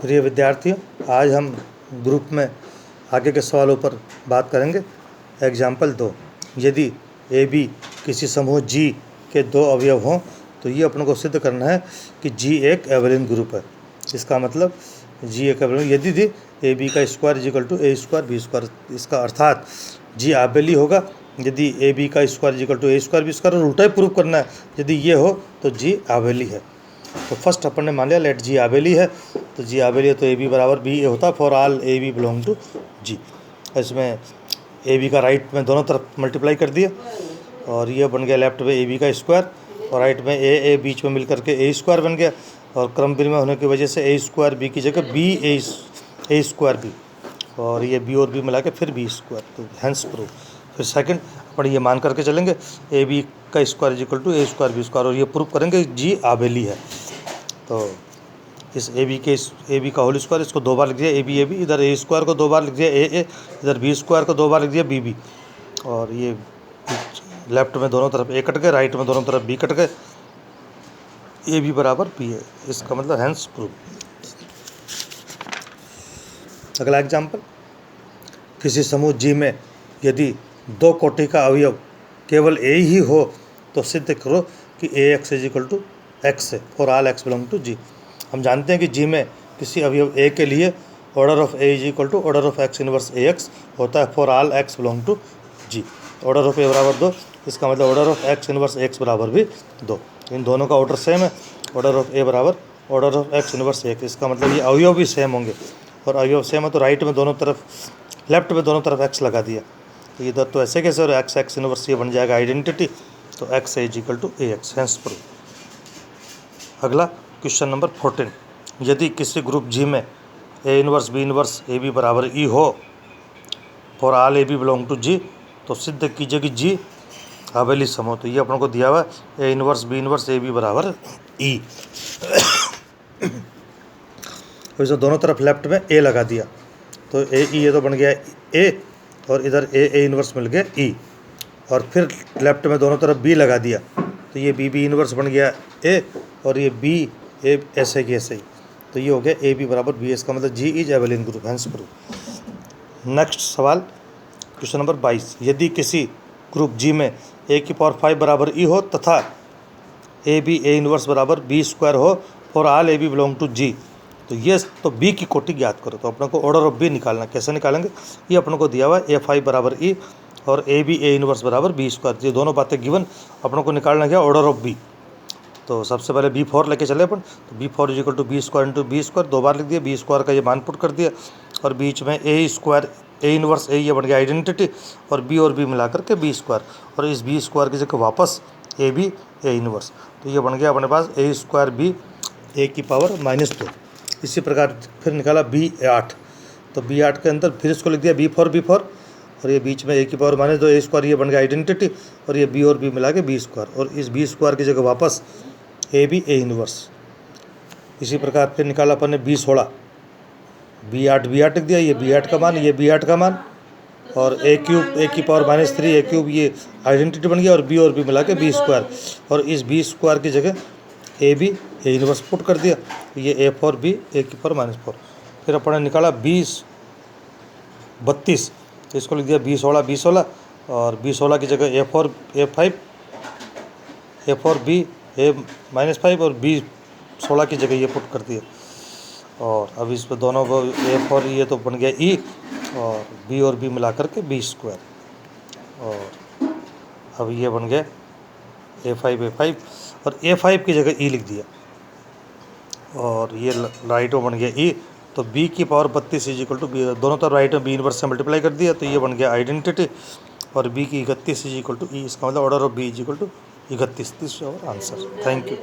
प्रिय विद्यार्थियों, आज हम ग्रुप में आगे के सवालों पर बात करेंगे। एग्जाम्पल 2, यदि ए बी किसी समूह जी के दो अवयव हों तो ये अपने को सिद्ध करना है कि जी एक एबेलियन ग्रुप है। इसका मतलब जी एक एबेलियन, यदि दी ए बी का square equal to A square B square, इसका अर्थात जी आबेली होगा यदि ए बी का square equal to A square B square, और उल्टा ही प्रूव करना है। यदि ये हो तो जी आबेली है। तो फर्स्ट अपन ने मान लिया लेट जी आबेली है, तो जी आबेली है तो ए बी बराबर बी होता for all A B belong to G. इसमें ए बी का राइट में दोनों तरफ मल्टीप्लाई कर दिया और ये बन गया लेफ्ट में ए बी का स्क्वायर, और राइट में ए बीच में मिल करके ए स्क्वायर बन गया, और क्रम विनिमय होने की वजह से ए स्क्वायर बी की जगह बी ए स्क्वायर बी, और ये बी और बी मिला के फिर बी स्क्वायर, तो हैंस प्रूफ। फिर सेकंड अपन ये मान करके चलेंगे ए बी का square equal to A square B square, और ये प्रूफ करेंगे जी आबेली है। तो इस ए बी का होल स्क्वायर, इसको दो बार लिख दिया ए बी, इधर ए स्क्वायर को दो बार लिख दिया ए, इधर बी स्क्वायर को दो बार लिख दिया बी, और ये लेफ्ट में दोनों तरफ ए कट गए, राइट में दोनों तरफ बी कट गए, ए बी बराबर बी है। इसका मतलब हैंस प्रूफ। अगला एग्जाम्पल, किसी समूह जी में यदि दो कोटि का अवयव केवल ए ही हो तो सिद्ध करो कि A X is equal to X है for all x belong to G. हम जानते हैं कि जी में किसी अवयव ए के लिए order of a is equal to order of x inverse a x होता है for all x belong to G. Order of a बराबर 2, इसका मतलब order of x inverse x बराबर भी 2। इन दोनों का ऑर्डर सेम है। ऑर्डर ऑफ ए बराबर order of x inverse x, इसका मतलब ये अवयव भी सेम होंगे, और अवयव सेम है तो राइट में दोनों तरफ, लेफ्ट में दोनों तरफ एक्स लगा दिया, तो इधर तो ऐसे कैसे, और एक्स इनवर्स ये बन जाएगा आइडेंटिटी, तो X is equal to A X, hence proof. अगला क्वेश्चन नंबर 14, यदि किसी ग्रुप जी में A inverse B inverse A B बराबर ई हो for all A B belong to G, तो सिद्ध कीजिए कि जी आबेली समूह। तो ये अपन को दिया हुआ है A inverse B inverse A B बराबर ई। तो दोनों तरफ लेफ्ट में ए लगा दिया, तो ए ई ये तो बन गया ए, और इधर ए इनवर्स मिल गया ई, और फिर लेफ्ट में दोनों तरफ बी लगा दिया, तो ये बी इनवर्स बन गया ए, और ये बी ए ऐसे की ऐसे ही, तो ये हो गया ए बी बराबर बी। इसका मतलब G is abelian group, hence proof. Next सवाल, क्वेश्चन नंबर 22, यदि किसी ग्रुप जी में ए की पावर 5 बराबर ई हो तथा ए बी ए इनवर्स बराबर बी स्क्वायर हो for all A B belong to G, तो ये तो बी की कोटि ज्ञात करो। तो अपने को ऑर्डर ऑफ बी निकालना, कैसे निकालेंगे, ये अपने को दिया हुआ है ए 5 बराबर ई और ए बी ए इनवर्स बराबर बी स्क्वायर, ये दोनों बातें गिवन, अपने को निकालना क्या ऑर्डर ऑफ बी। तो सबसे पहले बी 4 लेके चले अपन, तो B 4 equal to B square into B square, दो बार लिख दिया, बी स्क्वायर का ये मान पुट कर दिया, और बीच में ए स्क्वायर ए इनवर्स ए ये बन गया आइडेंटिटी, और बी मिला करके बी स्क्वायर, और इस बी स्क्वायर की जगह वापस ए बी ए इनवर्स, तो ये बन गया अपने पास ए स्क्वायर बी ए की पावर -2। इसी प्रकार फिर निकाला बी 8, तो बी 8 के अंदर फिर इसको लिख दिया बी 4 और ये बीच में ए की पावर -2 ए स्क्वायर ये बन गया आइडेंटिटी, और ये बी और बी मिला के बी स्क्वायर, और इस बी स्क्वायर की जगह वापस ए बी ए इनवर्स। इसी प्रकार फिर निकाला अपन ने बी 16, बी 8 लिख दिया, ये बी 8 का मान, ये बी 8 का मान, और ए क्यूब ए की पावर -3 ए क्यूब ये आइडेंटिटी बन गया, और बी मिला के बी स्क्वायर, और इस बी स्क्वायर की जगह A B A inverse put कर दिया, ये ए 4 बी ए की पावर -4। फिर अपन ने निकाला बी 32, तो इसको लिख दिया बी 16, और बी 16 की जगह ए 4 बी ए -5, और बी 16 की जगह ये पुट कर दिया, और अब इस पर दोनों को ए 4 ये तो बन गया ई, और बी मिला करके बी स्क्वायर, और अब ये बन गया ए 5 और ए 5 की जगह ई लिख दिया, और ये राइट में बन गया ई, तो बी की पावर 32 इजिकल टू बी, दोनों तरफ राइट में बी इनवर्स से मल्टीप्लाई कर दिया, तो ये बन गया आइडेंटिटी, और बी की 31 इजिकल टू ई, इसका मतलब order of B equal to 31, this answer. Thank you.